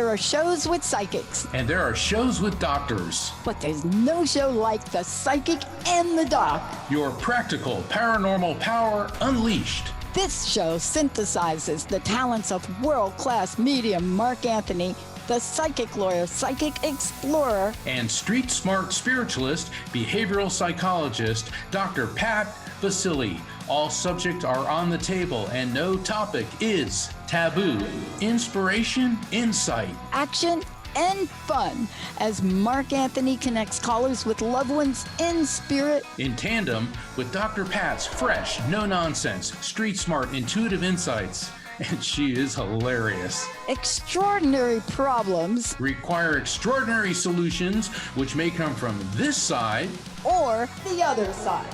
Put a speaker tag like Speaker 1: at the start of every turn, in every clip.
Speaker 1: There are shows with psychics,
Speaker 2: And there are shows with doctors.
Speaker 1: but there's no show like The Psychic and the Doc.
Speaker 2: Your practical paranormal power unleashed.
Speaker 1: This show synthesizes the talents of world-class medium Mark Anthony, the psychic lawyer, psychic explorer,
Speaker 2: And street smart spiritualist, behavioral psychologist, Dr. Pat Baccili. All subjects are on the table and no topic is taboo. Inspiration, insight,
Speaker 1: action, and fun as Mark Anthony connects callers with loved ones in spirit.
Speaker 2: in tandem with Dr. Pat's fresh, no-nonsense, street smart, intuitive insights. And she is hilarious.
Speaker 1: Extraordinary problems
Speaker 2: Require extraordinary solutions, which may come from this side
Speaker 1: or the other side.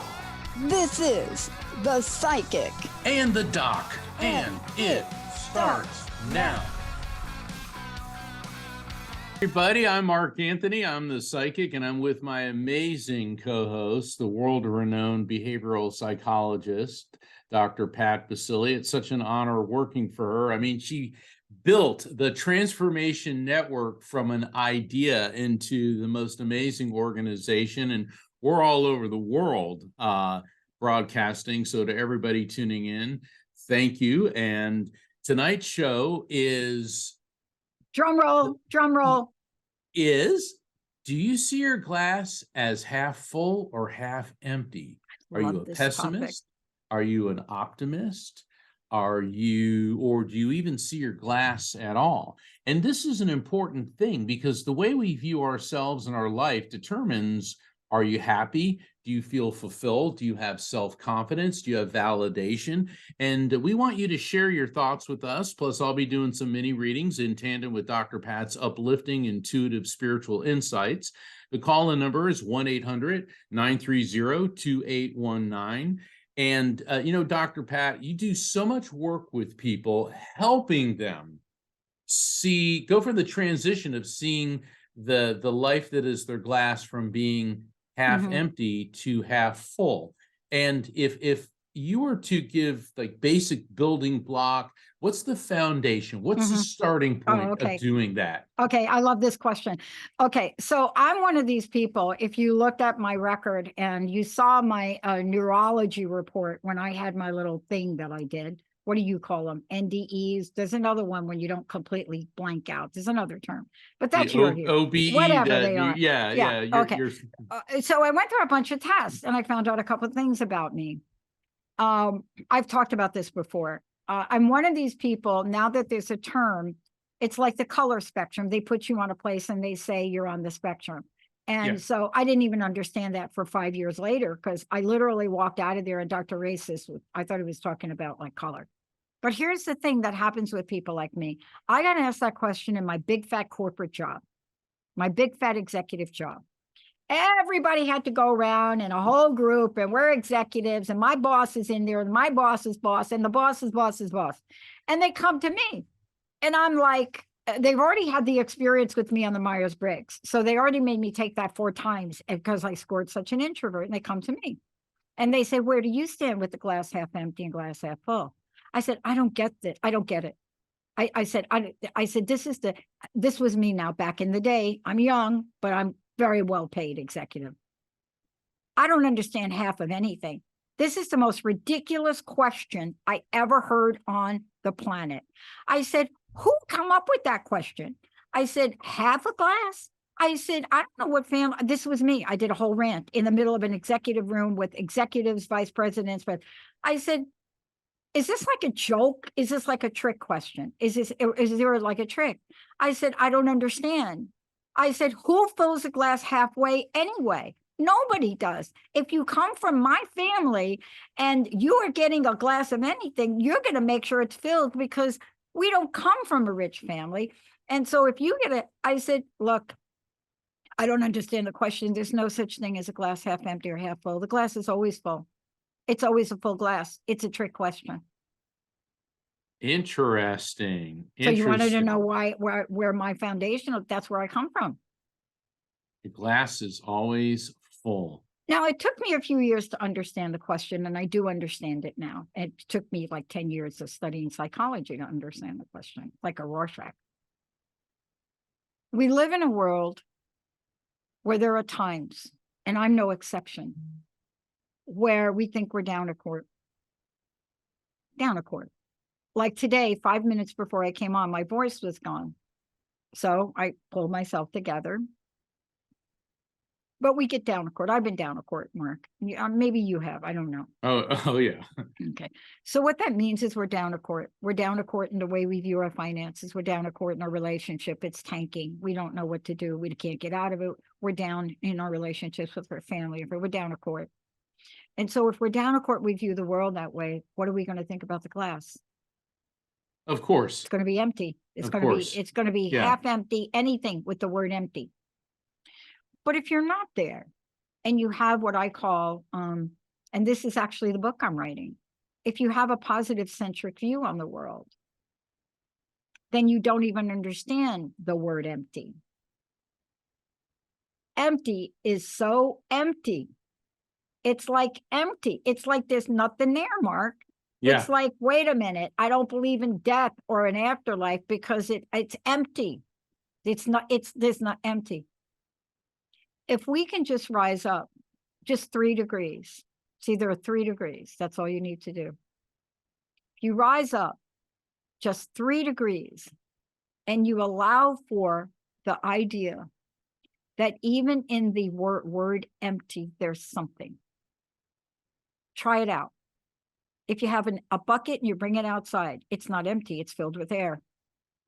Speaker 1: This is The Psychic.
Speaker 2: and the doc. And it starts now. Everybody, I'm Mark Anthony. I'm the psychic, and I'm with my amazing co-host, the world-renowned behavioral psychologist, Dr. Pat Baccili. It's such an honor working for her. I mean, she built the transformation network from an idea into the most amazing organization, and we're all over the world broadcasting. So to everybody tuning in, thank you. And tonight's show is
Speaker 1: Drum roll, drum roll.
Speaker 2: do you see your glass as half full or half empty? Are you
Speaker 1: Love
Speaker 2: a
Speaker 1: this
Speaker 2: pessimist?
Speaker 1: topic.
Speaker 2: Are you an optimist? Or do you even see your glass at all? And this is an important thing because the way we view ourselves and our life determines, are you happy? Do you feel fulfilled? Do you have self-confidence? Do you have validation? And we want you to share your thoughts with us. Plus, I'll be doing some mini readings in tandem with Dr. Pat's uplifting, intuitive, spiritual insights. The call-in number is 1-800-930-2819. And, Dr. Pat, you do so much work with people, helping them go for the transition of seeing the life that is their glass from being half empty to half full. And if you were to give like basic building block, what's the foundation? What's the starting point of doing that?
Speaker 3: Okay, I love this question. Okay, so I'm one of these people, if you looked at my record and you saw my neurology report when I had my little thing that I did, what do you call them? NDEs? There's another one when you don't completely blank out. There's another term, but that's your
Speaker 2: OBE,
Speaker 3: whatever they are.
Speaker 2: Yeah.
Speaker 3: Okay. So I went through a bunch of tests and I found out a couple of things about me. I've talked about this before. I'm one of these people, now that there's a term, it's like the color spectrum. They put you on a place and they say you're on the spectrum. And so I didn't even understand that for 5 years later, because I literally walked out of there and Dr. Racist, I thought he was talking about like color. But here's the thing that happens with people like me. I got asked that question in my big fat corporate job, my big fat executive job. Everybody had to go around in a whole group and we're executives and my boss is in there and my boss's boss and the boss's boss's boss. And they come to me and I'm like, they've already had the experience with me on the Myers-Briggs. So they already made me take that 4 times because I scored such an introvert. And they come to me and they say, where do you stand with the glass half empty and glass half full? I said, I don't get it. I don't get it. I said, this was me now back in the day. I'm young, but I'm very well paid executive. I don't understand half of anything. This is the most ridiculous question I ever heard on the planet. I said, who come up with that question? I said, half a glass? I said, I don't know what family, this was me. I did a whole rant in the middle of an executive room with executives, vice presidents, but I said, is this like a joke? Is this like a trick question? Is there like a trick? I said, I don't understand. I said, who fills a glass halfway anyway? Nobody does. If you come from my family and you are getting a glass of anything, you're going to make sure it's filled because we don't come from a rich family. And so if you get it, I said, look, I don't understand the question. There's no such thing as a glass half empty or half full. The glass is always full. It's always a full glass. It's a trick question.
Speaker 2: Interesting.
Speaker 3: So you wanted to know where my foundation, that's where I come from.
Speaker 2: The glass is always full.
Speaker 3: Now, it took me a few years to understand the question, and I do understand it now. It took me like 10 years of studying psychology to understand the question, like a Rorschach. We live in a world where there are times, and I'm no exception, where we think we're down a court. Down a court. Like today, 5 minutes before I came on, my voice was gone. So I pulled myself together. But we get down a court. I've been down a court, Mark. Maybe you have. I don't know.
Speaker 2: Oh yeah.
Speaker 3: Okay. So what that means is we're down a court. We're down a court in the way we view our finances. We're down a court in our relationship. It's tanking. We don't know what to do. We can't get out of it. We're down in our relationships with our family. We're down a court. And so if we're down a court, we view the world that way. What are we going to think about the glass?
Speaker 2: Of course.
Speaker 3: It's going to be empty. It's
Speaker 2: Of
Speaker 3: going to
Speaker 2: course.
Speaker 3: be, it's going to be
Speaker 2: Yeah.
Speaker 3: half empty, anything with the word empty. But if you're not there and you have what I call, and this is actually the book I'm writing, if you have a positive centric view on the world, then you don't even understand the word empty. Empty is so empty. It's like empty. It's like there's nothing there, Mark.
Speaker 2: Yeah.
Speaker 3: It's like, wait a minute, I don't believe in death or an afterlife because it's empty. There's not empty. If we can just rise up just 3 degrees, see, there are 3 degrees. That's all you need to do. If you rise up just 3 degrees and you allow for the idea that even in the word empty, there's something. Try it out. If you have a bucket and you bring it outside, it's not empty, it's filled with air.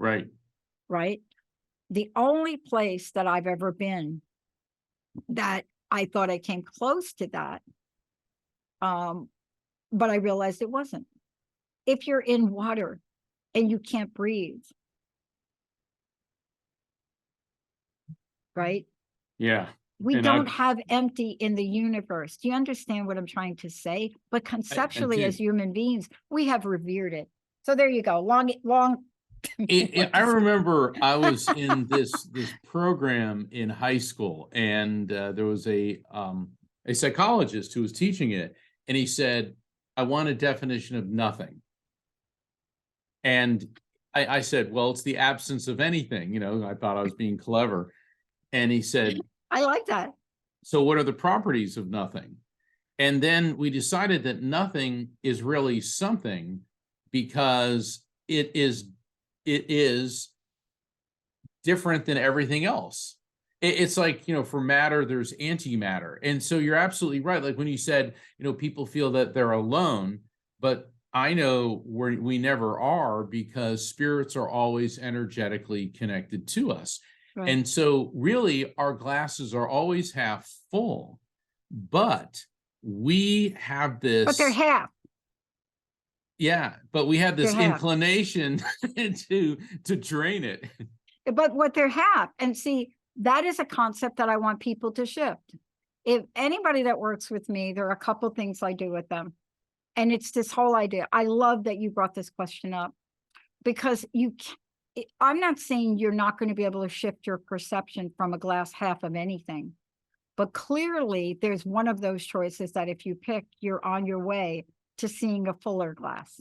Speaker 2: Right.
Speaker 3: Right? The only place that I've ever been that I thought I came close to that, but I realized it wasn't. If you're in water and you can't breathe, right?
Speaker 2: Yeah.
Speaker 3: We
Speaker 2: And
Speaker 3: don't
Speaker 2: I've-
Speaker 3: have empty in the universe. Do you understand what I'm trying to say? But conceptually,
Speaker 2: do.
Speaker 3: as human beings, we have revered it. So there you go. Long.
Speaker 2: I remember I was in this program in high school, and there was a psychologist who was teaching it, and he said, "I want a definition of nothing." And I said, "Well, it's the absence of anything." You know, I thought I was being clever, and he said,
Speaker 3: I like that.
Speaker 2: "So what are the properties of nothing?" And then we decided that nothing is really something because it is different than everything else. It's like, you know, for matter, there's antimatter. And so you're absolutely right. Like when you said, you know, people feel that they're alone, but I know we never are because spirits are always energetically connected to us.
Speaker 3: Right.
Speaker 2: And so really our glasses are always half full, but we have this.
Speaker 3: But they're half.
Speaker 2: Yeah, but we have this
Speaker 3: They're half.
Speaker 2: inclination to drain it.
Speaker 3: But what they're half. And see, that is a concept that I want people to shift. If anybody that works with me, there are a couple things I do with them. And it's this whole idea. I love that you brought this question up because I'm not saying you're not going to be able to shift your perception from a glass half of anything. But clearly, there's one of those choices that if you pick, you're on your way to seeing a fuller glass.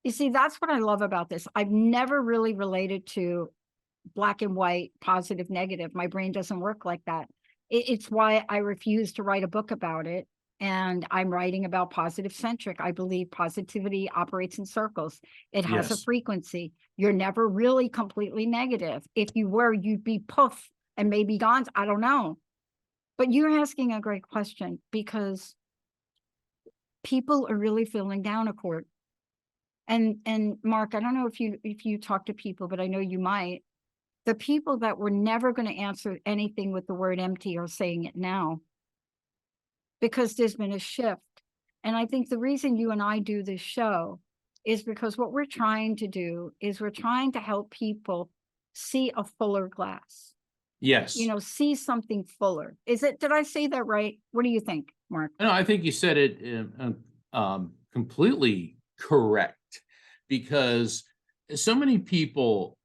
Speaker 3: You see, that's what I love about this. I've never really related to black and white, positive, negative. My brain doesn't work like that. It's why I refuse to write a book about it. And I'm writing about positive centric. I believe positivity operates in circles. It has
Speaker 2: Yes.
Speaker 3: a frequency. You're never really completely negative. If you were, you'd be poof and maybe gone. I don't know. But you're asking a great question because people are really feeling down a court. And Mark, I don't know if you talk to people, but I know you might. The people that were never going to answer anything with the word empty are saying it now because there's been a shift. And I think the reason you and I do this show is because what we're trying to do is we're trying to help people see a fuller glass.
Speaker 2: Yes.
Speaker 3: You know, see something fuller. Did I say that right? What do you think, Mark?
Speaker 2: No, I think you said it completely correct because so many people,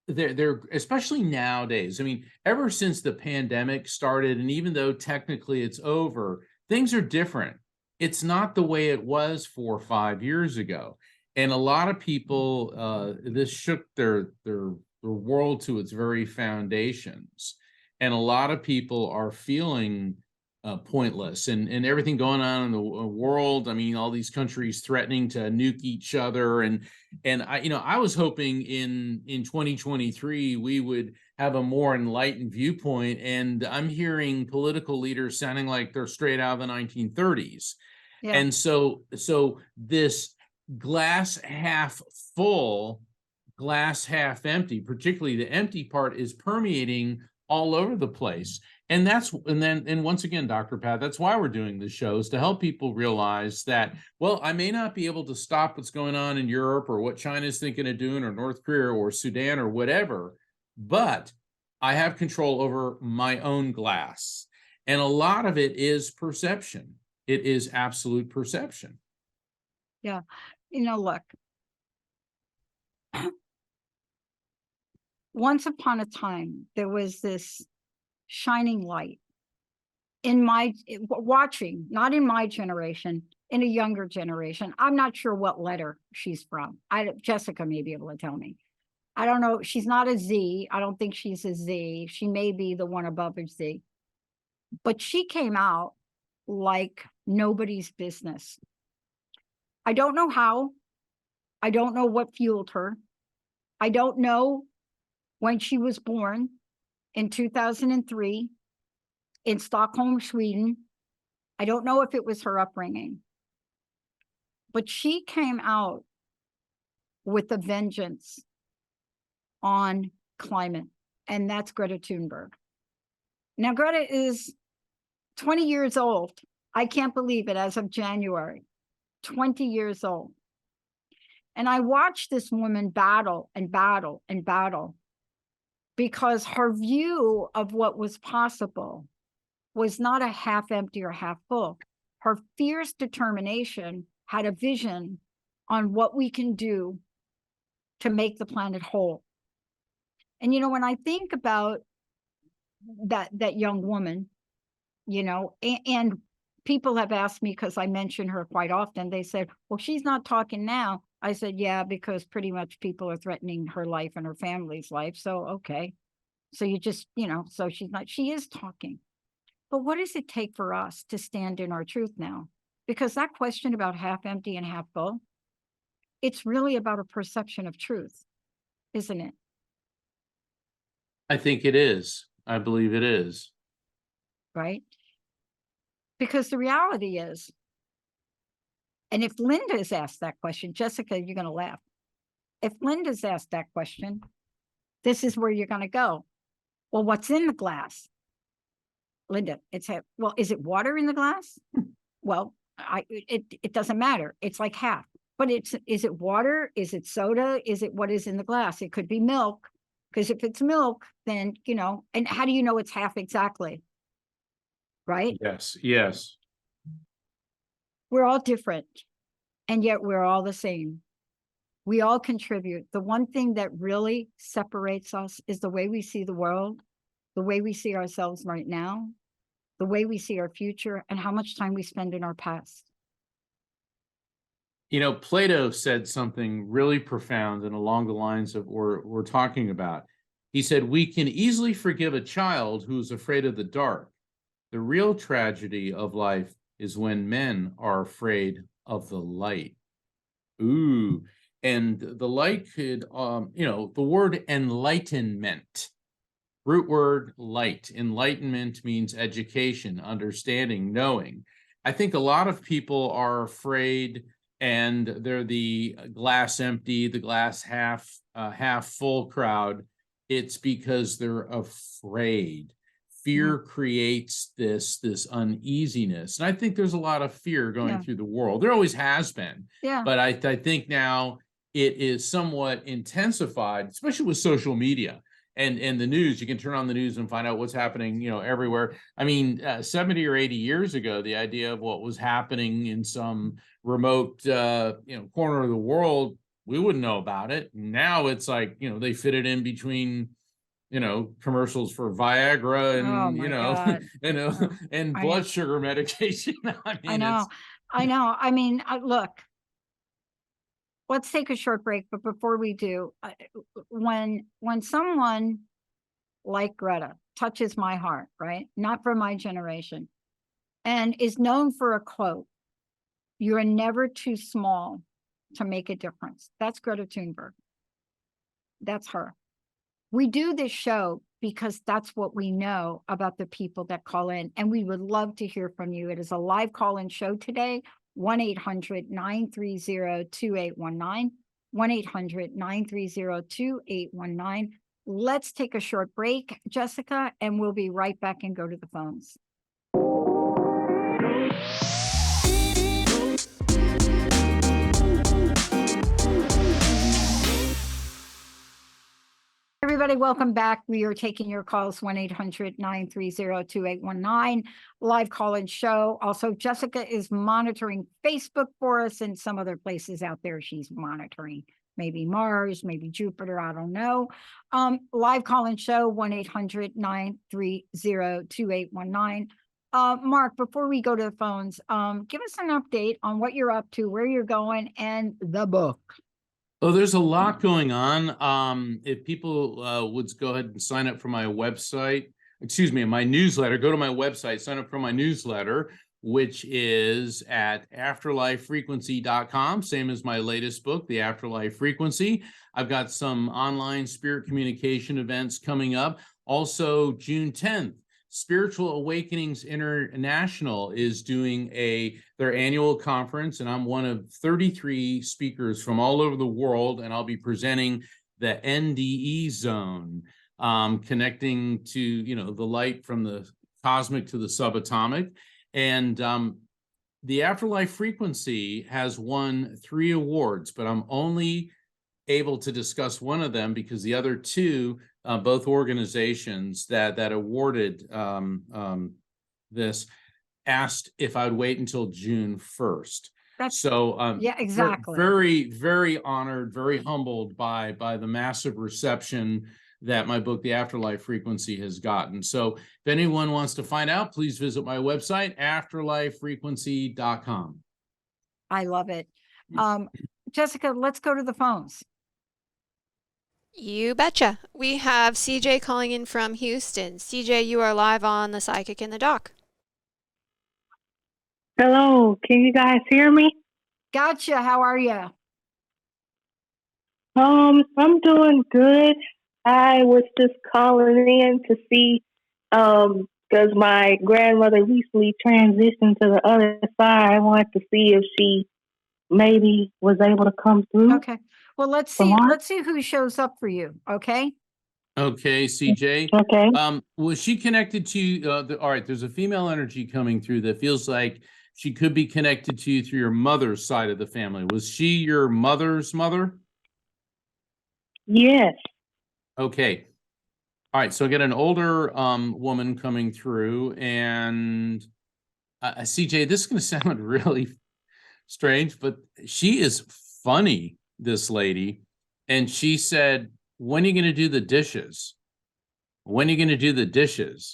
Speaker 2: they're especially nowadays. I mean, ever since the pandemic started, and even though technically it's over, things are different. It's not the way it was 4 or 5 years ago. And a lot of people, this shook their world to its very foundations. And a lot of people are feeling pointless, and everything going on in the world. I mean, all these countries threatening to nuke each other, and I was hoping in 2023 we would have a more enlightened viewpoint, and I'm hearing political leaders sounding like they're straight out of the 1930s.
Speaker 3: Yeah.
Speaker 2: And so this glass half full, glass half empty, particularly the empty part, is permeating all over the place. And once again, Dr. Pat, that's why we're doing the shows, to help people realize that, well, I may not be able to stop what's going on in Europe or what China's thinking of doing, or North Korea or Sudan or whatever, but I have control over my own glass. And a lot of it is perception. It is absolute perception.
Speaker 3: Yeah. Look, once upon a time, there was this shining light watching, not in my generation, in a younger generation. I'm not sure what letter she's from. Jessica may be able to tell me. I don't know. She's not a Z. I don't think she's a Z. She may be the one above a Z. But she came out like nobody's business. I don't know how. I don't know what fueled her. I don't know when she was born in 2003 in Stockholm, Sweden. I don't know if it was her upbringing, but she came out with a vengeance on climate, and that's Greta Thunberg. Now, Greta is 20 years old. I can't believe it, as of January, 20 years old. And I watched this woman battle and battle and battle, because her view of what was possible was not a half empty or half full. Her fierce determination had a vision on what we can do to make the planet whole. And, when I think about that young woman, and people have asked me, because I mention her quite often, they said, well, she's not talking now. I said, yeah, because pretty much people are threatening her life and her family's life. So, okay. So you just, so she is talking. But what does it take for us to stand in our truth now? Because that question about half empty and half full, it's really about a perception of truth, isn't it?
Speaker 2: I think it is. I believe it is.
Speaker 3: Right? Because the reality is, and if Linda's asked that question, Jessica, you're going to laugh. If Linda's asked that question, this is where you're going to go. Well, what's in the glass? Linda, well, is it water in the glass? Well, it doesn't matter. It's like half. But is it water? Is it soda? Is it what is in the glass? It could be milk, because if it's milk, then, and how do you know it's half exactly? Right?
Speaker 2: Yes, yes.
Speaker 3: We're all different, and yet we're all the same. We all contribute. The one thing that really separates us is the way we see the world, the way we see ourselves right now, the way we see our future, and how much time we spend in our past.
Speaker 2: Plato said something really profound and along the lines of what we're talking about. He said, we can easily forgive a child who's afraid of the dark. The real tragedy of life is when men are afraid of the light. Ooh, and the light could, the word enlightenment, root word light. Enlightenment means education, understanding, knowing. I think a lot of people are afraid, and they're the glass empty, the glass half full crowd. It's because they're afraid. Fear creates this uneasiness. And I think there's a lot of fear going through the world. There always has been.
Speaker 3: Yeah.
Speaker 2: But I think now it is somewhat intensified, especially with social media and the news. You can turn on the news and find out what's happening, everywhere. I mean, 70 or 80 years ago, the idea of what was happening in some remote, corner of the world, we wouldn't know about it. Now it's like, they fit it in between, commercials for Viagra and, and blood sugar medication. I mean,
Speaker 3: I know. I mean, look, let's take a short break. But before we do, when someone like Greta touches my heart, right? Not for my generation, and is known for a quote, "You're never too small to make a difference." That's Greta Thunberg. That's her. We do this show because that's what we know about the people that call in, and we would love to hear from you. It is a live call-in show today, 1-800-930-2819, 1-800-930-2819. Let's take a short break, Jessica, and we'll be right back and go to the phones. Everybody, welcome back. We are taking your calls, 1-800-930-2819, live call-in show. Also, Jessica is monitoring Facebook for us and some other places out there she's monitoring. Maybe Mars, maybe Jupiter, I don't know. Live call-in show, 1-800-930-2819. Mark, before we go to the phones, give us an update on what you're up to, where you're going, and the book.
Speaker 2: Oh, there's a lot going on. If people would go ahead and sign up for my website, my newsletter, go to my website, sign up for my newsletter, which is at afterlifefrequency.com, same as my latest book, The Afterlife Frequency. I've got some online spirit communication events coming up. Also, June 10th, Spiritual Awakenings International is doing their annual conference, and I'm one of 33 speakers from all over the world, and I'll be presenting the NDE zone, connecting to the light from the cosmic to the subatomic. And the Afterlife Frequency has won 3 awards, but I'm only able to discuss one of them because the other 2, both organizations that awarded this, asked if I'd wait until June 1st.
Speaker 3: Yeah, exactly.
Speaker 2: Very, very honored, very humbled by the massive reception that my book, The Afterlife Frequency, has gotten. So if anyone wants to find out, please visit my website, afterlifefrequency.com.
Speaker 3: I love it. Jessica, let's go to the phones.
Speaker 4: You betcha. We have CJ calling in from Houston. CJ, you are live on The Psychic in the Dock.
Speaker 5: Hello, can you guys hear me?
Speaker 3: Gotcha. How are you?
Speaker 5: I'm doing good. I was just calling in to see, because my grandmother recently transitioned to the other side. I wanted to see if she maybe was able to come through.
Speaker 3: Okay. Well, let's see. Let's see who shows up for you. Okay.
Speaker 2: Okay, CJ.
Speaker 5: Okay.
Speaker 2: Was she connected to all right, there's a female energy coming through that feels like she could be connected to you through your mother's side of the family. Was she your mother's mother?
Speaker 5: Yes.
Speaker 2: Okay. All right, so I get an older woman coming through, and CJ, this is going to sound really strange, but she is funny, this lady. And she said, "When are you going to do the dishes? When are you going to do the dishes?"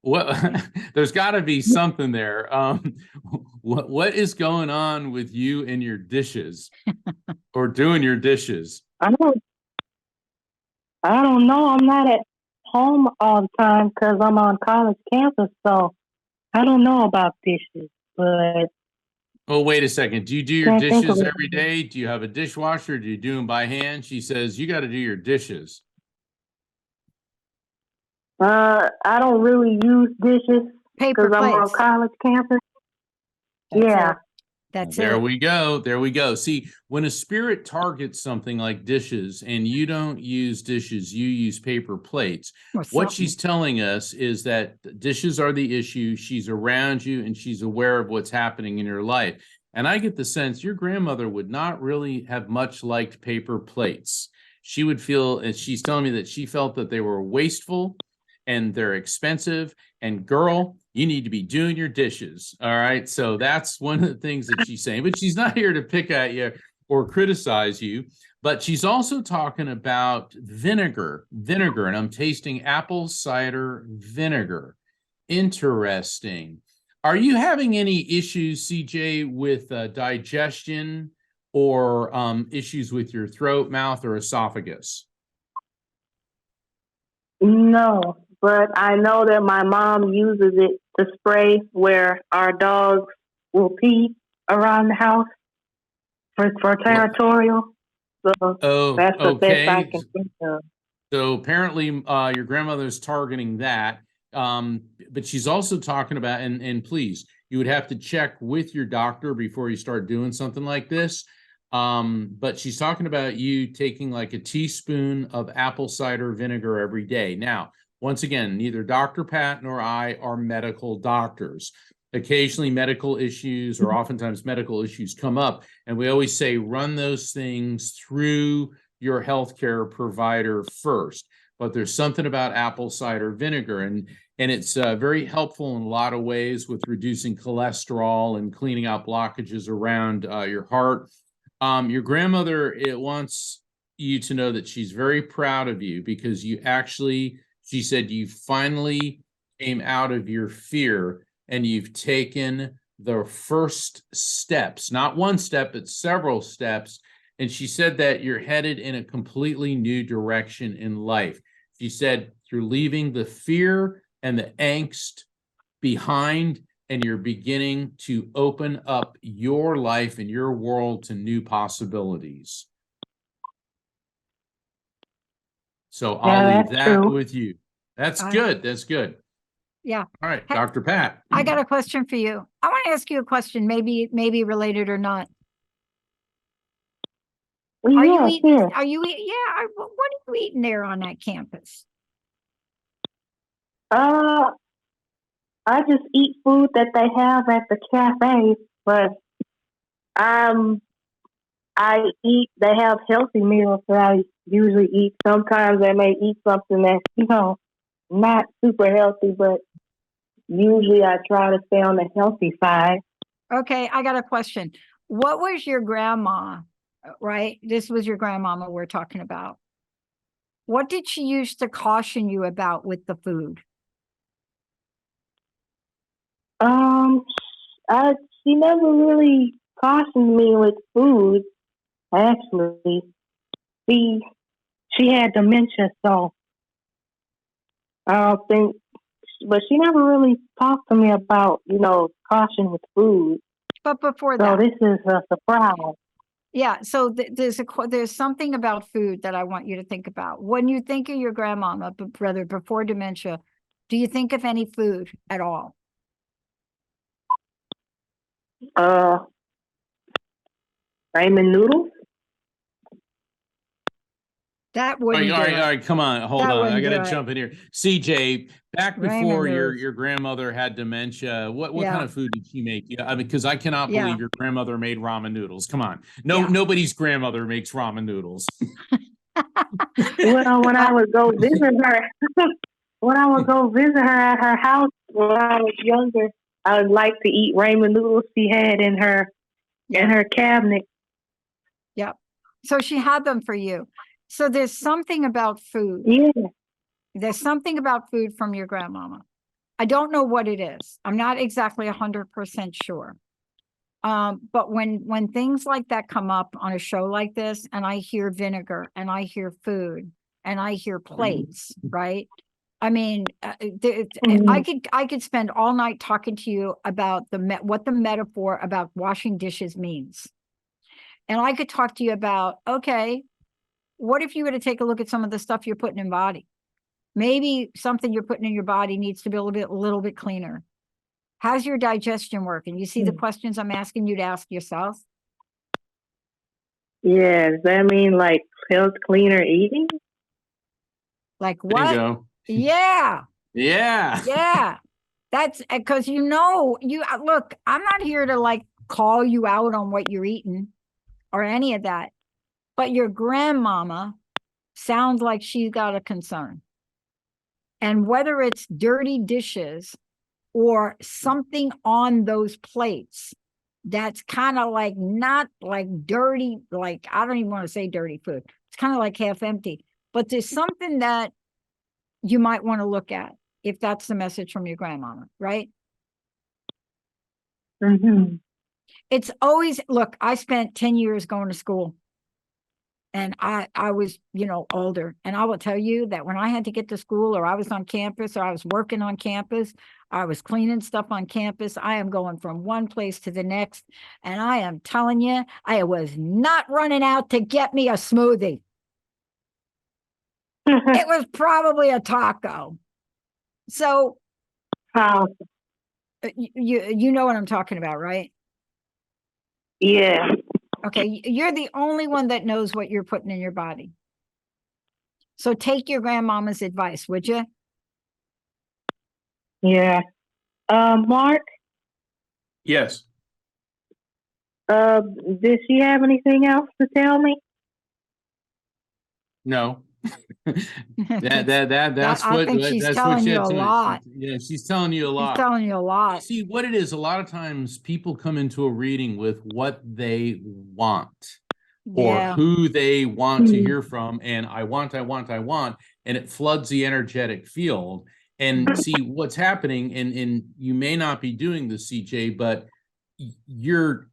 Speaker 2: Well, there's got to be something there. What is going on with you and your dishes, or doing your dishes?
Speaker 5: I don't know. I'm not at home all the time because I'm on college campus, so I don't know about dishes. But
Speaker 2: oh, wait a second. Do you do your dishes every day? Do you have a dishwasher? Do you do them by hand? She says you got to do your dishes.
Speaker 5: I don't really use dishes because I'm on college campus.
Speaker 2: There we go. There we go. See, when a spirit targets something like dishes and you don't use dishes, you use paper plates. What she's telling us is that dishes are the issue. She's around you and she's aware of what's happening in your life. And I get the sense your grandmother would not really have much liked paper plates. She would feel, and she's telling me that she felt that they were wasteful and they're expensive. And girl, you need to be doing your dishes. All right. So that's one of the things that she's saying, but she's not here to pick at you or criticize you. But she's also talking about vinegar, and I'm tasting apple cider vinegar. Interesting. Are you having any issues, CJ, with digestion or issues with your throat, mouth, or esophagus?
Speaker 5: No, but I know that my mom uses it to spray where our dogs will pee around the house for territorial. So
Speaker 2: Oh,
Speaker 5: that's the best I
Speaker 2: okay.
Speaker 5: can think of.
Speaker 2: So apparently, your grandmother's targeting that. But she's also talking about, and please, you would have to check with your doctor before you start doing something like this. But she's talking about you taking like a teaspoon of apple cider vinegar every day. Now, once again, neither Dr. Pat nor I are medical doctors. Occasionally, medical issues or oftentimes medical issues come up, and we always say run those things through your healthcare provider first. But there's something about apple cider vinegar, and it's very helpful in a lot of ways with reducing cholesterol and cleaning out blockages around your heart. Your grandmother, it wants you to know that she's very proud of you because you actually, she said, you finally came out of your fear and you've taken the first steps, not one step, but several steps. And she said that you're headed in a completely new direction in life. She said you're leaving the fear and the angst behind, and you're beginning to open up your life and your world to new possibilities. So I'll leave that
Speaker 5: true.
Speaker 2: with you. That's
Speaker 3: I-
Speaker 2: good. That's good.
Speaker 3: Yeah.
Speaker 2: All right,
Speaker 3: Hey,
Speaker 2: Dr. Pat.
Speaker 3: I got a question for you. I want to ask you a question, maybe related or not. Are you
Speaker 5: Yeah,
Speaker 3: eating?
Speaker 5: sure.
Speaker 3: Are you eating? Yeah. What are you eating there on that campus?
Speaker 5: I just eat food that they have at the cafe, but I eat. They have healthy meals that I usually eat. Sometimes I may eat something that's not super healthy, but usually I try to stay on the healthy side.
Speaker 3: Okay, I got a question. What was your grandma, right? This was your grandmama we're talking about. What did she use to caution you about with the food?
Speaker 5: She never really cautioned me with food. Actually, she had dementia, so I don't think. But she never really talked to me about caution with food.
Speaker 3: But before
Speaker 5: So
Speaker 3: that,
Speaker 5: this is a surprise.
Speaker 3: yeah. So there's something about food that I want you to think about. When you think of your grandmama, but brother, before dementia, do you think of any food at all?
Speaker 5: Ramen noodles.
Speaker 3: That
Speaker 2: All right,
Speaker 3: wouldn't
Speaker 2: all
Speaker 3: do
Speaker 2: right,
Speaker 3: it.
Speaker 2: all right. Come on, hold
Speaker 3: That
Speaker 2: on. I
Speaker 3: wouldn't
Speaker 2: got to
Speaker 3: do it.
Speaker 2: jump in here. CJ, back
Speaker 3: Ramen
Speaker 2: before
Speaker 3: noodles.
Speaker 2: your grandmother had dementia, what
Speaker 3: Yeah.
Speaker 2: kind of food did she make? Yeah, I mean, because I cannot
Speaker 3: Yeah.
Speaker 2: believe your grandmother made ramen noodles. Come on,
Speaker 3: Yeah.
Speaker 2: nobody's grandmother makes ramen noodles.
Speaker 5: Well, when I would go visit her, at her house when I was younger, I would like to eat ramen noodles she had in her cabinet.
Speaker 3: Yep. So she had them for you. So there's something about food.
Speaker 5: Yeah.
Speaker 3: There's something about food from your grandmama. I don't know what it is. I'm not exactly 100% sure. But when things like that come up on a show like this, and I hear vinegar, and I hear food, and I hear plates, right? I mean, I could spend all night talking to you about what the metaphor about washing dishes means. And I could talk to you about, okay, what if you were to take a look at some of the stuff you're putting in body? Maybe something you're putting in your body needs to be a little bit cleaner. How's your digestion working? You see the questions I'm asking you to ask yourself?
Speaker 5: Yeah, does that mean like health cleaner eating?
Speaker 3: Like
Speaker 2: There you
Speaker 3: what?
Speaker 2: go.
Speaker 3: Yeah.
Speaker 2: Yeah.
Speaker 3: Yeah. That's because look, I'm not here to like call you out on what you're eating or any of that. But your grandmama sounds like she's got a concern. And whether it's dirty dishes or something on those plates that's kind of like not like dirty, like I don't even want to say dirty food. It's kind of like half empty, but there's something that you might want to look at if that's the message from your grandmama, right?
Speaker 5: Mm-hmm.
Speaker 3: It's always, look, I spent 10 years going to school. And I was, older. And I will tell you that when I had to get to school, or I was on campus, or I was working on campus, I was cleaning stuff on campus, I am going from one place to the next. And I am telling you, I was not running out to get me a smoothie. It was probably a taco. So
Speaker 5: Oh,
Speaker 3: you know what I'm talking about, right?
Speaker 5: yeah.
Speaker 3: Okay, you're the only one that knows what you're putting in your body. So take your grandmama's advice, would you?
Speaker 5: Yeah. Mark,
Speaker 2: Yes.
Speaker 5: did she have anything else to tell me?
Speaker 2: No. That's
Speaker 3: I
Speaker 2: what
Speaker 3: think she's
Speaker 2: that's
Speaker 3: telling
Speaker 2: what she
Speaker 3: you
Speaker 2: had
Speaker 3: a
Speaker 2: to me.
Speaker 3: lot.
Speaker 2: Yeah, she's telling you a
Speaker 3: She's
Speaker 2: lot.
Speaker 3: telling you a lot.
Speaker 2: See, what it is, a lot of times people come into a reading with what they want or
Speaker 3: Yeah.
Speaker 2: who they want to hear from, and I want, and it floods the energetic field. And see what's happening, and you may not be doing this, CJ, but you're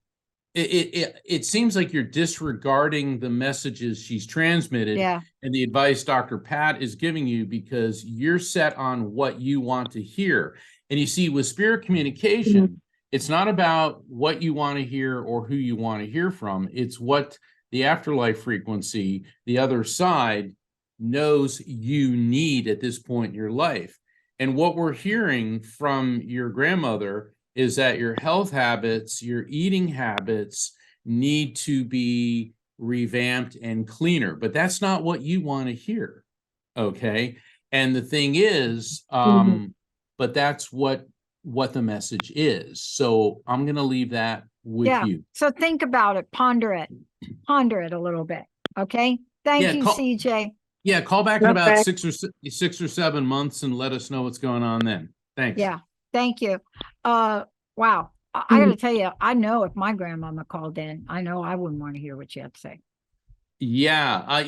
Speaker 2: it seems like you're disregarding the messages she's transmitted
Speaker 3: Yeah.
Speaker 2: and the advice Dr. Pat is giving you, because you're set on what you want to hear. And you see, with spirit communication, it's not about what you want to hear or who you want to hear from. It's what the afterlife frequency, the other side, knows you need at this point in your life. And what we're hearing from your grandmother is that your health habits, your eating habits need to be revamped and cleaner, but that's not what you want to hear. Okay. And the thing is, but that's what the message is. So I'm going to leave that with you.
Speaker 3: So think about it, ponder it a little bit. Okay. Thank you, CJ.
Speaker 2: Yeah. Call back in about 6 or 7 months and let us know what's going on then. Thanks.
Speaker 3: Yeah. Thank you. Wow. I got to tell you, I know if my grandmama called in, I know I wouldn't want to hear what she had to say.
Speaker 2: Yeah. I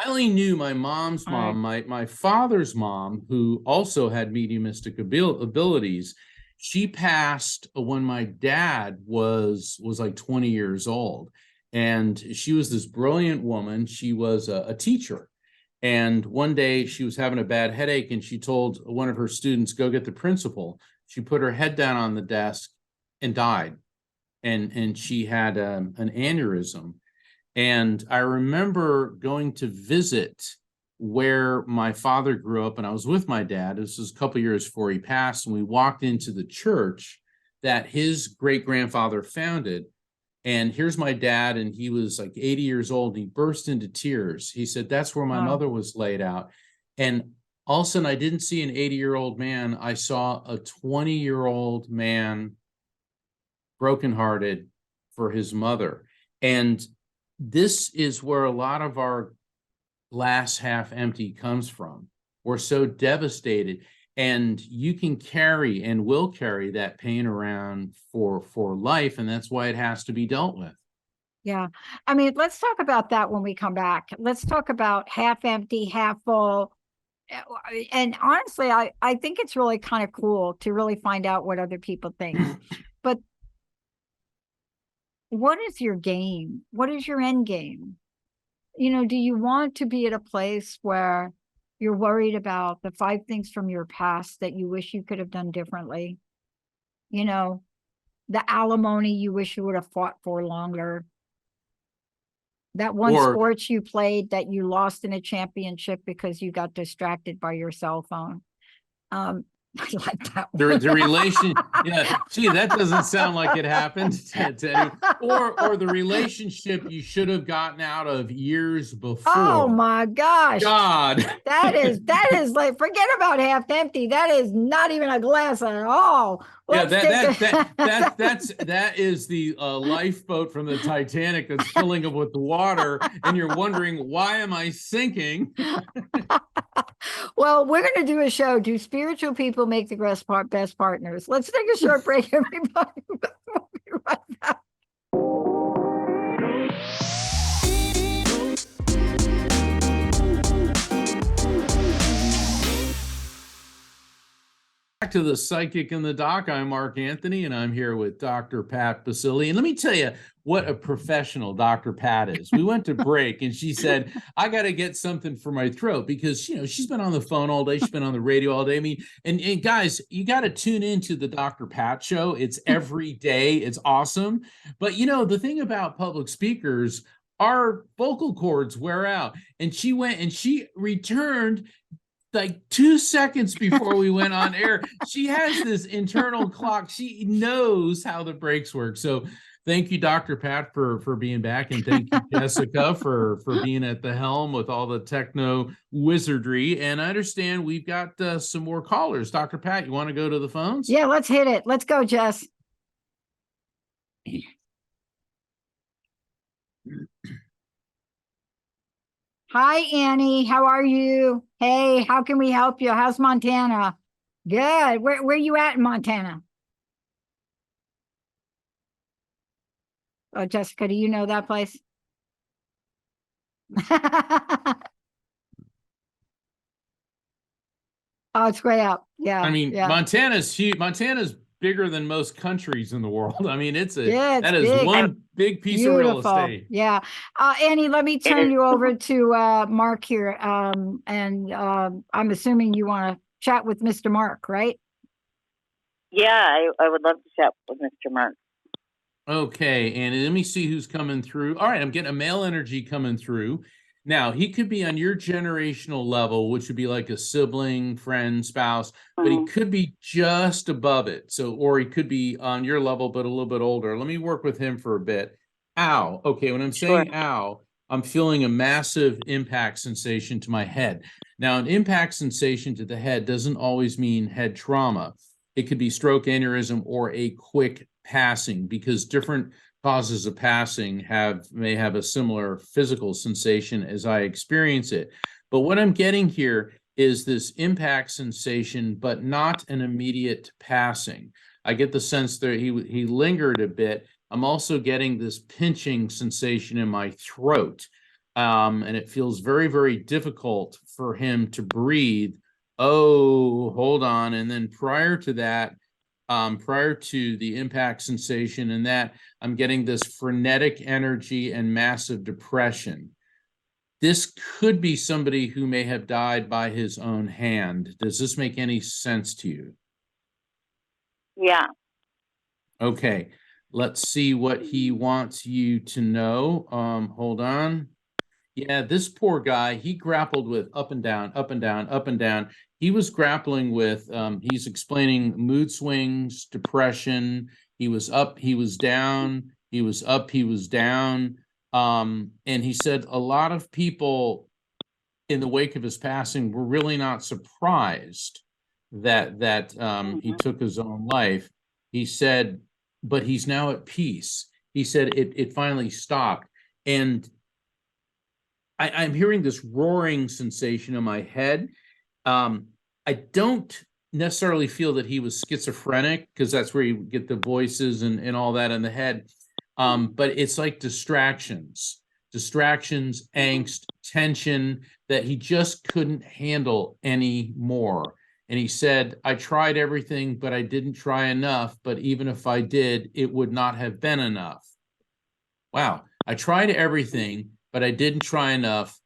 Speaker 2: only knew my mom's mom, my father's mom, who also had mediumistic abilities. She passed when my dad was like 20 years old. And she was this brilliant woman. She was a teacher. And one day she was having a bad headache, and she told one of her students, go get the principal. She put her head down on the desk and died. And she had an aneurysm. And I remember going to visit where my father grew up, and I was with my dad. This was a couple years before he passed, and we walked into the church that his great-grandfather founded. And here's my dad, and he was like 80 years old. And he burst into tears. He said, that's where my mother was laid out. And all of a sudden, I didn't see an 80-year-old man. I saw a 20-year-old man, brokenhearted for his mother. And this is where a lot of our glass half empty comes from. We're so devastated. And you can carry and will carry that pain around for life. And that's why it has to be dealt with.
Speaker 3: Yeah. I mean, let's talk about that when we come back. Let's talk about half empty, half full. And honestly, I think it's really kind of cool to really find out what other people think. But what is your game? What is your end game? Do you want to be at a place where you're worried about the 5 things from your past that you wish you could have done differently? The alimony you wish you would have fought for longer. That one sport you played that you lost in a championship because you got distracted by your cell phone. I like that one.
Speaker 2: The relation, yeah. Gee, that doesn't sound like it happened to anyone. Or the relationship you should have gotten out of years before.
Speaker 3: Oh my gosh.
Speaker 2: God.
Speaker 3: That is like, forget about half empty. That is not even a glass at all.
Speaker 2: That is the lifeboat from the Titanic that's filling up with the water, and you're wondering, why am I sinking?
Speaker 3: Well, we're going to do a show. Do spiritual people make the best partners? Let's take a short break, everybody. We'll be right back.
Speaker 2: to the Psychic in the Doc. I'm Mark Anthony, and I'm here with Dr. Pat Baccili. And let me tell you what a professional Dr. Pat is. We went to break, and she said, I got to get something for my throat because, you know, she's been on the phone all day. She's been on the radio all day. I mean, and guys, you got to tune into the Dr. Pat show. It's every day. It's awesome. But, you know, the thing about public speakers, our vocal cords wear out. And she went and she returned like 2 seconds before we went on air. She has this internal clock. She knows how the breaks work. So thank you, Dr. Pat, for being back. And thank you, Jessica, for being at the helm with all the techno wizardry. And I understand we've got some more callers. Dr. Pat, you want to go to the phones?
Speaker 3: Yeah, let's hit it. Let's go, Jess. Hi, Annie. How are you? Hey, how can we help you? How's Montana? Good. Where you at in Montana? Oh, Jessica, do you know that place? Oh, it's way up. Yeah.
Speaker 2: I mean,
Speaker 3: yeah.
Speaker 2: Montana's huge. Montana's bigger than most countries in the world. I mean, it's
Speaker 3: Yeah, it's
Speaker 2: that is
Speaker 3: big.
Speaker 2: one big piece of real estate.
Speaker 3: Yeah. Annie, let me turn you over to Mark here. I'm assuming you want to chat with Mr. Mark, right?
Speaker 6: Yeah, I would love to chat with Mr. Mark.
Speaker 2: Okay, and let me see who's coming through. All right, I'm getting a male energy coming through. Now, he could be on your generational level, which would be like a sibling, friend, spouse, but he could be just above it. So, or he could be on your level, but a little bit older. Let me work with him for a bit. Ow. Okay, when I'm saying ow, I'm feeling a massive impact sensation to my head. Now, an impact sensation to the head doesn't always mean head trauma. It could be stroke, aneurysm, or a quick passing, because different causes of passing may have a similar physical sensation as I experience it. But what I'm getting here is this impact sensation, but not an immediate passing. I get the sense that he lingered a bit. I'm also getting this pinching sensation in my throat. And it feels very, very difficult for him to breathe. Oh, hold on. And then prior to that, prior to the impact sensation and that, I'm getting this frenetic energy and massive depression. This could be somebody who may have died by his own hand. Does this make any sense to you?
Speaker 6: Yeah.
Speaker 2: Okay, let's see what he wants you to know. Hold on. Yeah, this poor guy, he grappled with up and down, up and down, up and down. He was grappling with, he's explaining mood swings, depression. He was up, he was down, he was up, he was down. And he said a lot of people in the wake of his passing were really not surprised that he took his own life. He said, but he's now at peace. He said it finally stopped. And I'm hearing this roaring sensation in my head. I don't necessarily feel that he was schizophrenic, because that's where you get the voices and all that in the head. But it's like distractions, angst, tension that he just couldn't handle anymore. And he said, I tried everything, but I didn't try enough. But even if I did, it would not have been enough. Wow. I tried everything, but I didn't try enough.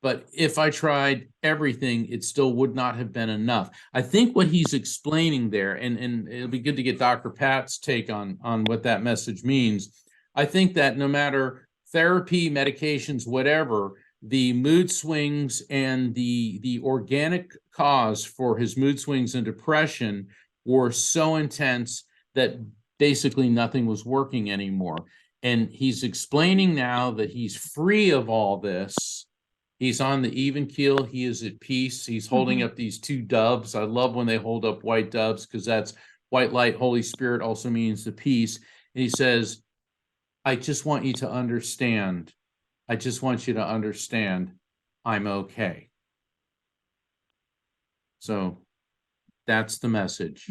Speaker 2: But if I tried everything, it still would not have been enough. I think what he's explaining there, and it'll be good to get Dr. Pat's take on what that message means. I think that no matter therapy, medications, whatever, the mood swings and the organic cause for his mood swings and depression were so intense that basically nothing was working anymore. And he's explaining now that he's free of all this. He's on the even keel. He is at peace. He's holding up these two doves. I love when they hold up white doves, because that's white light. Holy Spirit also means the peace. And he says, I just want you to understand. I just want you to understand I'm okay. So that's the message.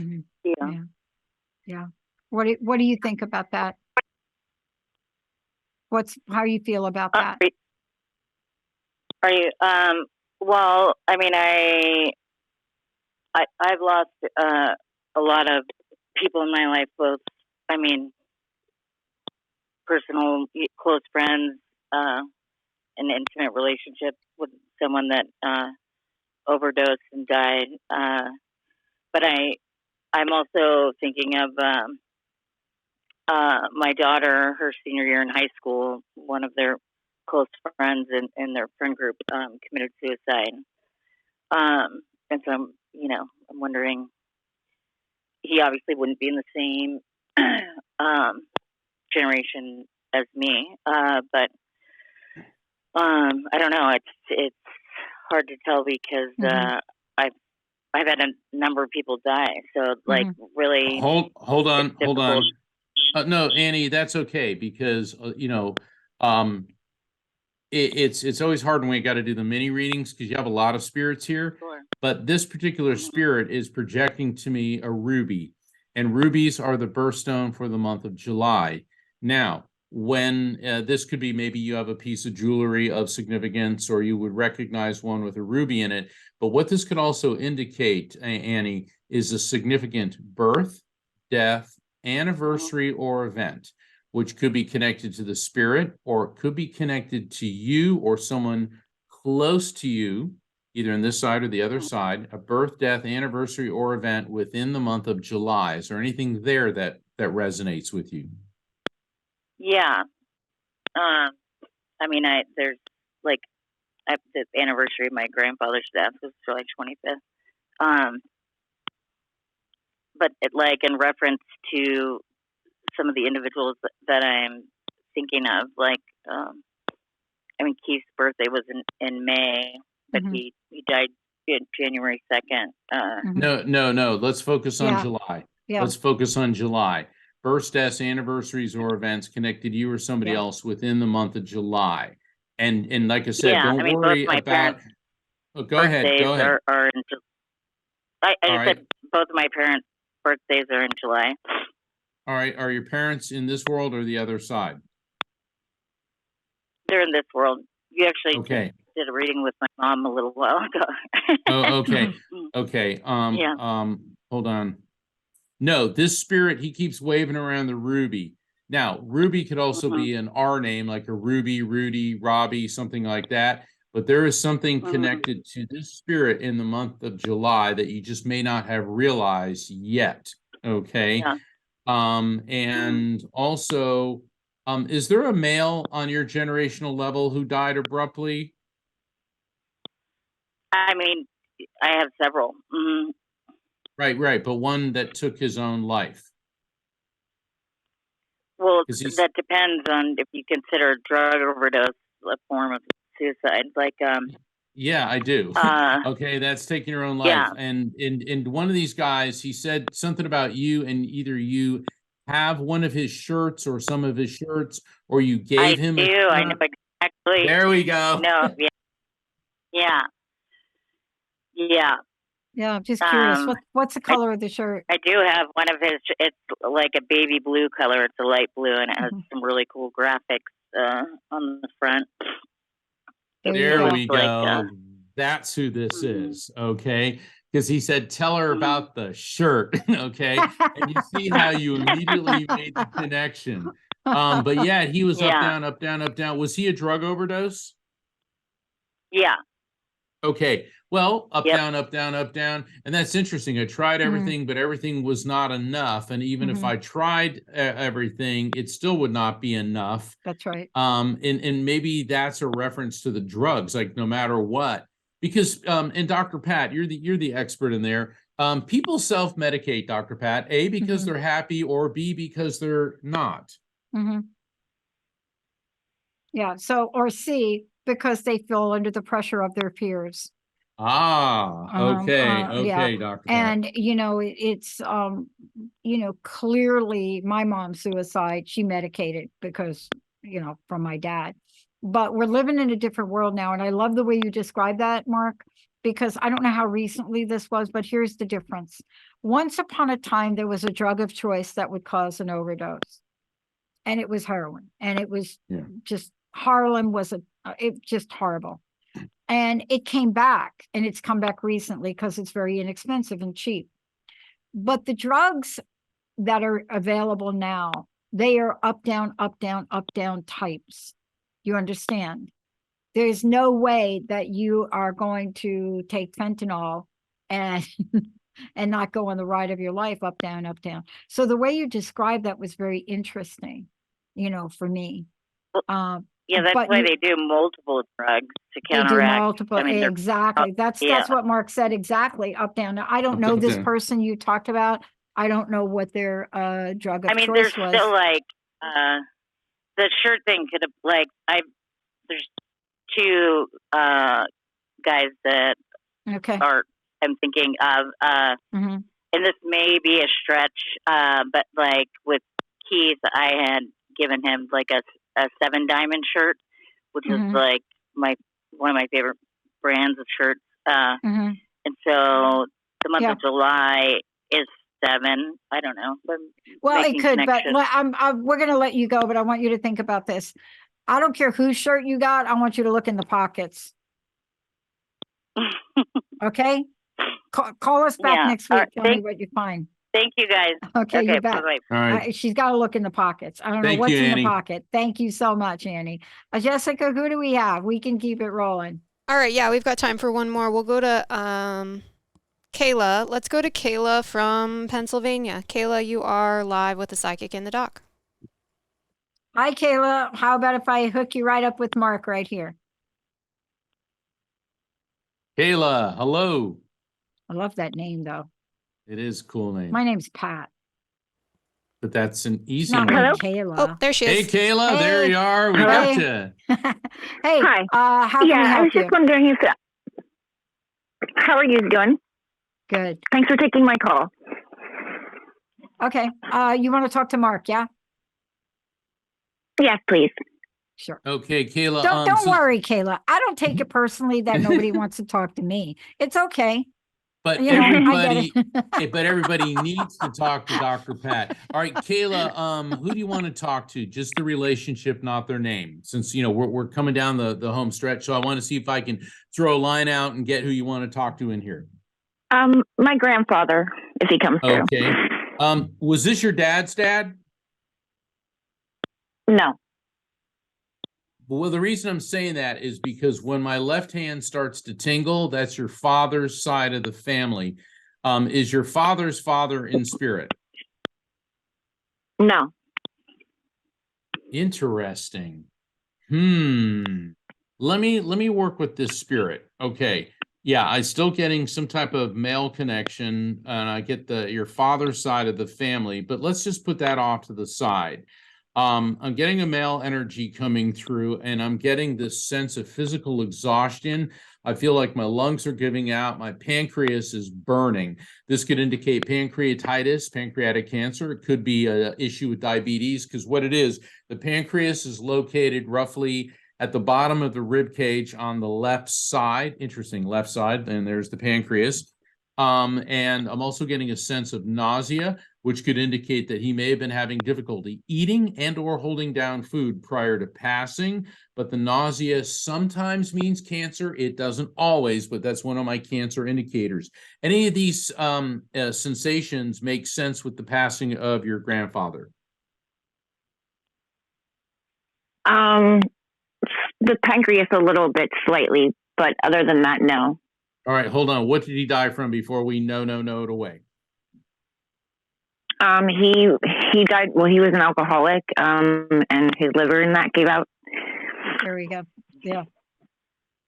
Speaker 3: Yeah. What do you think about that? How you feel about that?
Speaker 6: Are you, well, I mean, I've lost, a lot of people in my life, both, I mean, personal, close friends, an intimate relationship with someone that overdosed and died. But I'm also thinking of my daughter, her senior year in high school. One of their close friends in their friend group committed suicide. And so I'm wondering, he obviously wouldn't be in the same generation as me, but I don't know. It's hard to tell because I've had a number of people die. So like really,
Speaker 2: Hold on.
Speaker 6: difficult.
Speaker 2: No, Annie, that's okay because it's always hard when we got to do the mini readings because you have a lot of spirits here.
Speaker 6: Sure.
Speaker 2: But this particular spirit is projecting to me a ruby, and rubies are the birthstone for the month of July. Now, when this could be, maybe you have a piece of jewelry of significance, or you would recognize one with a ruby in it. But what this could also indicate, Annie, is a significant birth, death, anniversary, or event, which could be connected to the spirit, or it could be connected to you or someone close to you, either on this side or the other side, a birth, death, anniversary, or event within the month of July. Is there anything there that resonates with you?
Speaker 6: Yeah. I mean, there's like the anniversary of my grandfather's death was July 25th. But like in reference to some of the individuals that I'm thinking of, like, I mean, Keith's birthday was in May, but he died January 2nd.
Speaker 2: No. Let's focus on July.
Speaker 3: Yeah.
Speaker 2: Let's focus on July. Births, deaths, anniversaries, or events connected you or somebody else within the month of July. And like I said, don't worry about. Oh, go ahead.
Speaker 6: Are in I
Speaker 2: just
Speaker 6: said both of my parents' birthdays are in July.
Speaker 2: All right. Are your parents in this world or the other side?
Speaker 6: They're in this world. You actually
Speaker 2: Okay.
Speaker 6: did a reading with my mom a little while ago.
Speaker 2: Oh, okay. Okay. Hold on. No, this spirit, he keeps waving around the ruby. Now, ruby could also be an R name, like a Ruby, Rudy, Robbie, something like that. But there is something connected to this spirit in the month of July that you just may not have realized yet. Okay.
Speaker 6: Yeah.
Speaker 2: And also, is there a male on your generational level who died abruptly?
Speaker 6: I mean, I have several.
Speaker 2: Right. But one that took his own life.
Speaker 6: Well, that depends on if you consider drug overdose a form of suicide. Like,
Speaker 2: yeah, I do. Okay, that's taking your own life.
Speaker 6: Yeah.
Speaker 2: And one of these guys, he said something about you, and either you have one of his shirts or some of his shirts, or you gave him.
Speaker 6: I know exactly.
Speaker 2: There we go.
Speaker 6: No, yeah.
Speaker 3: Yeah, I'm just curious. What's the color of the shirt?
Speaker 6: I do have one of his. It's like a baby blue color. It's a light blue, and it has some really cool graphics on the front.
Speaker 2: There we go. That's who this is. Okay. Because he said, tell her about the shirt. Okay. And you see how you immediately made the connection. But yeah, he was up, down, up, down, up, down. Was he a drug overdose?
Speaker 6: Yeah.
Speaker 2: Okay. Well, up, down, up, down, up, down. And that's interesting. I tried everything, but everything was not enough. And even if I tried everything, it still would not be enough.
Speaker 3: That's right.
Speaker 2: And maybe that's a reference to the drugs, like no matter what, because, and Dr. Pat, you're the expert in there. People self-medicate, Dr. Pat, A, because they're happy, or B, because they're not.
Speaker 3: Yeah. So, or C, because they feel under the pressure of their peers.
Speaker 2: Okay, Dr. Pat.
Speaker 3: And it's clearly my mom's suicide, she medicated because from my dad, but we're living in a different world now. And I love the way you describe that, Mark, because I don't know how recently this was, but here's the difference. Once upon a time, there was a drug of choice that would cause an overdose, and it was heroin, and it was just Harlem was it just horrible. And it came back, and it's come back recently because it's very inexpensive and cheap. But the drugs that are available now, they are up, down, up, down types. You understand? There's no way that you are going to take fentanyl and and not go on the ride of your life, up, down, up, down. So the way you described that was very interesting, for me.
Speaker 6: Yeah, that's
Speaker 3: but
Speaker 6: why
Speaker 3: you-
Speaker 6: they do multiple drugs to
Speaker 3: They do
Speaker 6: counteract.
Speaker 3: multiple,
Speaker 6: I mean, they're-
Speaker 3: exactly. That's
Speaker 6: yeah.
Speaker 3: what Mark said, exactly, up, down. Now, I don't
Speaker 2: Up,
Speaker 3: know
Speaker 2: up,
Speaker 3: this
Speaker 2: down.
Speaker 3: person you talked about. I don't know what their drug of
Speaker 6: I mean, there's
Speaker 3: choice was.
Speaker 6: still like the shirt thing could have there's two guys that
Speaker 3: Okay.
Speaker 6: I'm thinking of,
Speaker 3: Mhm.
Speaker 6: and this may be a stretch, but like with Keith, I had given him like a 7-diamond shirt, which
Speaker 3: Mhm.
Speaker 6: is like one of my favorite brands of shirts.
Speaker 3: Mhm.
Speaker 6: And so the month
Speaker 3: Yeah.
Speaker 6: of July is 7. I don't know. I'm
Speaker 3: Well, it
Speaker 6: making
Speaker 3: could, but
Speaker 6: connections.
Speaker 3: we're going to let you go, but I want you to think about this. I don't care whose shirt you got. I want you to look in the pockets. Okay. Call us back
Speaker 6: Yeah.
Speaker 3: next
Speaker 6: All
Speaker 3: week.
Speaker 6: right.
Speaker 3: Tell me what you find.
Speaker 6: Thank you guys.
Speaker 3: Okay, you
Speaker 6: Okay,
Speaker 3: bet.
Speaker 6: bye-bye.
Speaker 2: All right.
Speaker 3: She's got to look in the pockets. I don't know
Speaker 2: Thank
Speaker 3: what's
Speaker 2: you,
Speaker 3: in
Speaker 2: Annie.
Speaker 3: the pocket. Thank you so much, Annie. Jessica, who do we have? We can keep it rolling.
Speaker 4: All right, yeah, we've got time for one more. We'll go to Kayla. Let's go to Kayla from Pennsylvania. Kayla, you are live with the Psychic in the Dock.
Speaker 3: Hi, Kayla. How about if I hook you right up with Mark right here?
Speaker 2: Kayla, hello.
Speaker 3: I love that name, though.
Speaker 2: It is a cool name,
Speaker 3: My name's Pat.
Speaker 2: but that's an
Speaker 3: It's
Speaker 2: easy
Speaker 3: not
Speaker 2: one.
Speaker 3: like
Speaker 4: Oh,
Speaker 3: Kayla.
Speaker 4: there she
Speaker 2: Hey,
Speaker 4: is.
Speaker 2: Kayla, there
Speaker 3: Hey.
Speaker 2: you are. We
Speaker 3: Hello.
Speaker 2: got you.
Speaker 3: Hey,
Speaker 5: Hi.
Speaker 3: how can we
Speaker 5: I was
Speaker 3: help you?
Speaker 5: just wondering if. How are you doing?
Speaker 3: Good.
Speaker 5: Thanks for taking my call.
Speaker 3: Okay. You want to talk to Mark? Yeah.
Speaker 5: Yes, please.
Speaker 3: Sure.
Speaker 2: Okay, Kayla.
Speaker 3: Don't
Speaker 2: so-
Speaker 3: worry, Kayla. I don't take it personally that nobody wants to talk to me. It's okay.
Speaker 2: But
Speaker 3: I get
Speaker 2: everybody,
Speaker 3: it.
Speaker 2: but everybody needs to talk to Dr. Pat. All right, Kayla, who do you want to talk to? Just the relationship, not their name. Since we're coming down the home stretch, so I want to see if I can throw a line out and get who you want to talk to in here.
Speaker 5: My grandfather, if he comes through.
Speaker 2: Okay. Was this your dad's dad?
Speaker 5: No.
Speaker 2: Well, the reason I'm saying that is because when my left hand starts to tingle, that's your father's side of the family. Is your father's father in spirit?
Speaker 5: No.
Speaker 2: Interesting. Let me work with this spirit. Okay. Yeah, I'm still getting some type of male connection, and I get your father's side of the family, but let's just put that off to the side. I'm getting a male energy coming through, and I'm getting this sense of physical exhaustion. I feel like my lungs are giving out. My pancreas is burning. This could indicate pancreatitis, pancreatic cancer. It could be an issue with diabetes, because what it is, the pancreas is located roughly at the bottom of the rib cage on the left side. Interesting, left side, and there's the pancreas. And I'm also getting a sense of nausea, which could indicate that he may have been having difficulty eating and or holding down food prior to passing. But the nausea sometimes means cancer. It doesn't always, but that's one of my cancer indicators. Any of these sensations make sense with the passing of your grandfather?
Speaker 5: The pancreas a little bit slightly, but other than that, no.
Speaker 2: All right, hold on. What did he die from before we no it away?
Speaker 5: He died. Well, he was an alcoholic, and his liver and that gave out.
Speaker 3: There we go. Yeah.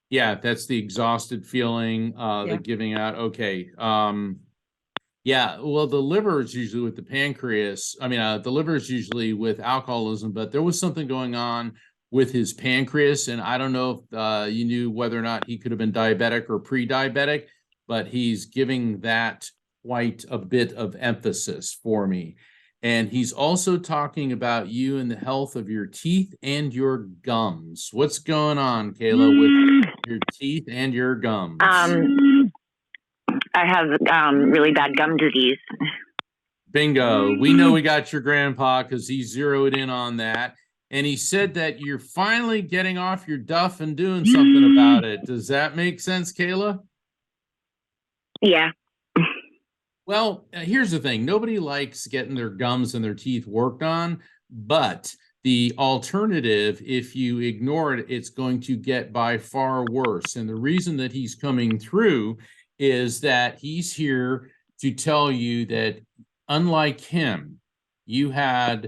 Speaker 2: Yeah, that's the exhausted feeling,
Speaker 3: Yeah.
Speaker 2: the giving out. Okay. Yeah, well, the liver is usually with the pancreas. I mean, the liver is usually with alcoholism, but there was something going on with his pancreas, and I don't know if you knew whether or not he could have been diabetic or pre-diabetic, but he's giving that quite a bit of emphasis for me. And he's also talking about you and the health of your teeth and your gums. What's going on, Kayla, with your teeth and your gums?
Speaker 5: I have really bad gum disease.
Speaker 2: Bingo. We know we got your grandpa because he zeroed in on that. And he said that you're finally getting off your duff and doing something about it. Does that make sense, Kayla?
Speaker 5: Yeah.
Speaker 2: Well, here's the thing. Nobody likes getting their gums and their teeth worked on, but the alternative, if you ignore it, it's going to get by far worse. And the reason that he's coming through is that he's here to tell you that unlike him, you have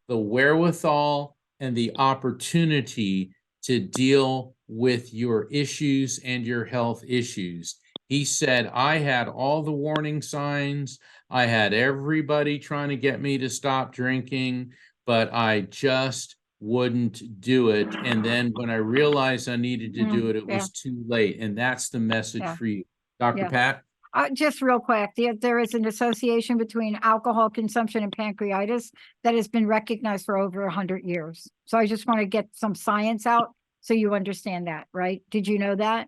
Speaker 2: the wherewithal and the opportunity to deal with your issues and your health issues. He said, I had all the warning signs. I had everybody trying to get me to stop drinking, but I just wouldn't do it. And then when I realized I needed to do it, it was too late. And that's the message for you. Dr.
Speaker 3: Yeah.
Speaker 2: Pat?
Speaker 3: Just real quick, there is an association between alcohol consumption and pancreatitis that has been recognized for over 100 years. So I just want to get some science out so you understand that, right? Did you know that?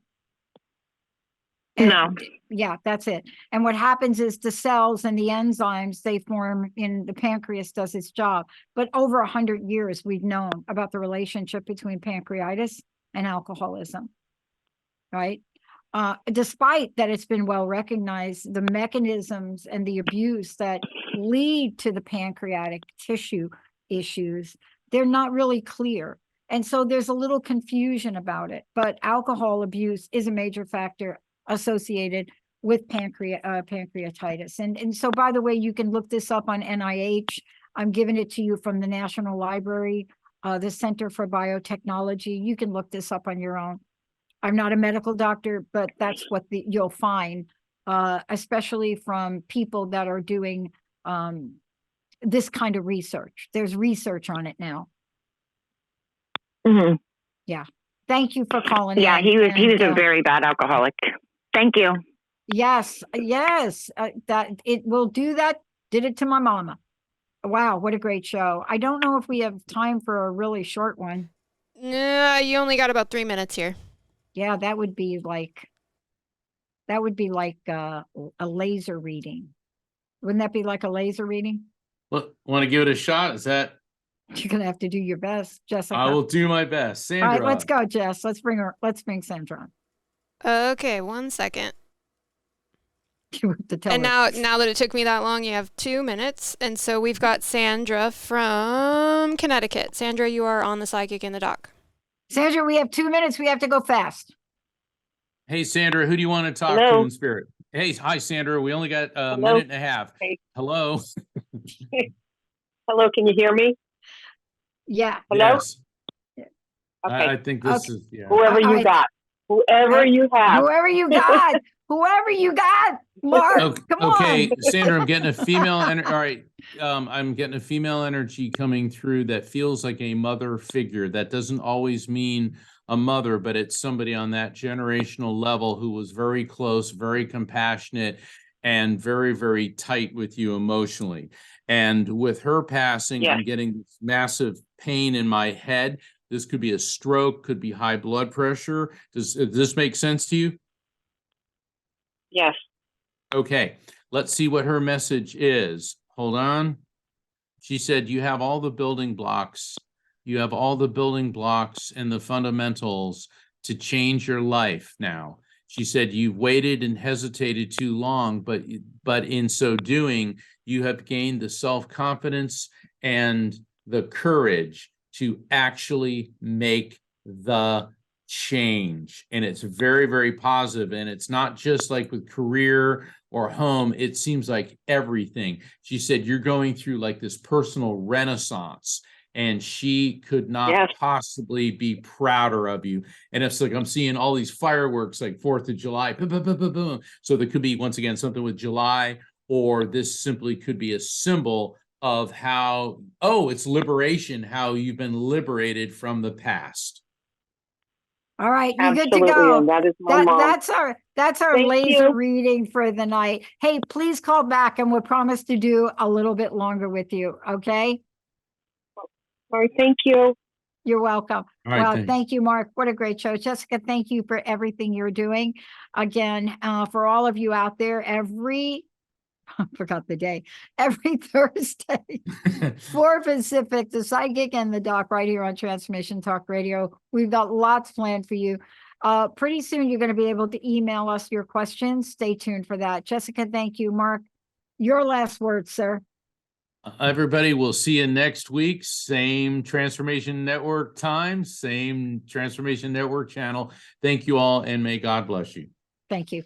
Speaker 5: No.
Speaker 3: Yeah, that's it. And what happens is the cells and the enzymes they form in the pancreas does its job. But over 100 years, we've known about the relationship between pancreatitis and alcoholism, right? Despite that it's been well recognized, the mechanisms and the abuse that lead to the pancreatic tissue issues, they're not really clear. And so there's a little confusion about it, but alcohol abuse is a major factor associated with pancreatitis. And so, by the way, you can look this up on NIH. I'm giving it to you from the National Library, the Center for Biotechnology. You can look this up on your own. I'm not a medical doctor, but that's what you'll find, especially from people that are doing this kind of research. There's research on it now.
Speaker 5: Mm-hmm.
Speaker 3: Yeah. Thank you for calling.
Speaker 5: Yeah,
Speaker 3: in.
Speaker 5: he was a very bad alcoholic. Thank you.
Speaker 3: Yes, that it will do that. Did it to my mama. Wow, what a great show. I don't know if we have time for a really short one.
Speaker 4: No, you only got about 3 minutes here.
Speaker 3: Yeah, that would be like a laser reading. Wouldn't that be like a laser reading?
Speaker 2: Well, want to give it a shot? Is that?
Speaker 3: You're gonna have to do your best, Jessica.
Speaker 2: I will do my best. Sandra.
Speaker 3: All right, let's go, Jess. Let's bring Sandra on.
Speaker 4: Okay, 1 second.
Speaker 3: You have to tell
Speaker 4: And
Speaker 3: her.
Speaker 4: now that it took me that long, you have 2 minutes. And so we've got Sandra from Connecticut. Sandra, you are on the Psychic in the Dock.
Speaker 3: Sandra, we have 2 minutes. We have to go fast.
Speaker 2: Hey, Sandra, who do you want to talk
Speaker 5: Hello?
Speaker 2: to in spirit? Hey, hi, Sandra. We only got a
Speaker 5: Hello?
Speaker 2: minute and a half.
Speaker 5: Hey.
Speaker 2: Hello.
Speaker 5: Hello, can you hear me?
Speaker 3: Yeah.
Speaker 5: Hello?
Speaker 2: Yes.
Speaker 5: Okay.
Speaker 2: I think this
Speaker 3: Okay.
Speaker 2: is, yeah.
Speaker 5: Whoever you got. Whoever you have.
Speaker 3: Whoever you got. Whoever you got. Mark, come
Speaker 2: Okay,
Speaker 3: on.
Speaker 2: Sandra, I'm getting a female energy. All right. I'm getting a female energy coming through that feels like a mother figure. That doesn't always mean a mother, but it's somebody on that generational level who was very close, very compassionate, and very, very tight with you emotionally. And with her passing,
Speaker 5: Yes.
Speaker 2: I'm getting this massive pain in my head. This could be a stroke, could be high blood pressure. Does this make sense to you?
Speaker 5: Yes.
Speaker 2: Okay, let's see what her message is. Hold on. She said, you have all the building blocks. You have all the building blocks and the fundamentals to change your life now. She said, you've waited and hesitated too long, but in so doing, you have gained the self-confidence and the courage to actually make the change. And it's very, very positive. And it's not just like with career or home. It seems like everything. She said, you're going through like this personal renaissance, and she could not possibly be prouder of you. And it's like, I'm seeing all these fireworks like 4th of July. Boom, boom, boom, boom, boom. So there could be, once again, something with July, or this simply could be a symbol of how, it's liberation, how you've been liberated from the past.
Speaker 3: All right, you're
Speaker 5: Absolutely,
Speaker 3: good to go.
Speaker 5: and that is my mom.
Speaker 3: That's our
Speaker 5: Thank
Speaker 3: laser
Speaker 5: you.
Speaker 3: reading for the night. Hey, please call back and we'll promise to do a little bit longer with you. Okay.
Speaker 5: All right, thank you.
Speaker 3: You're welcome.
Speaker 2: All right,
Speaker 3: Well,
Speaker 2: thanks.
Speaker 3: thank you, Mark. What a great show. Jessica, thank you for everything you're doing. Again, for all of you out there, I forgot the day, every Thursday, 4 Pacific, the Psychic and the Doc right here on Transmission Talk Radio. We've got lots planned for you. Pretty soon you're going to be able to email us your questions. Stay tuned for that. Jessica, thank you. Mark, your last words, sir.
Speaker 2: Everybody, we'll see you next week. Same Transformation Network time, same Transformation Network channel. Thank you all, and may God bless you.
Speaker 3: Thank you.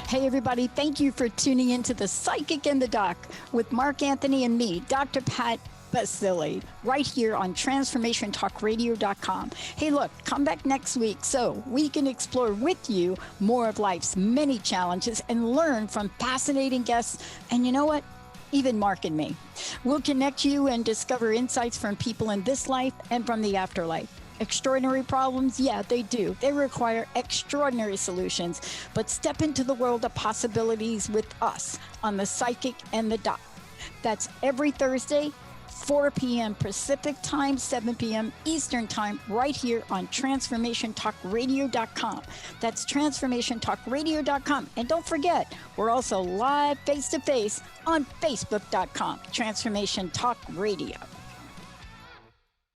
Speaker 1: Hey, everybody, thank you for tuning into The Psychic and the Doc with Mark Anthony and me, Dr. Pat Baccili, right here on TransformationTalkRadio.com. Hey, look, come back next week so we can explore with you more of life's many challenges and learn from fascinating guests. And you know what? Even Mark and me. We'll connect you and discover insights from people in this life and from the afterlife. Extraordinary problems? Yeah, they do. They require extraordinary solutions. But step into the world of possibilities with us on The Psychic and the Doc. That's every Thursday, 4 p.m. Pacific time, 7 p.m. Eastern time, right here on TransformationTalkRadio.com. That's TransformationTalkRadio.com. And don't forget, we're also live face-to-face on Facebook.com, Transformation Talk Radio.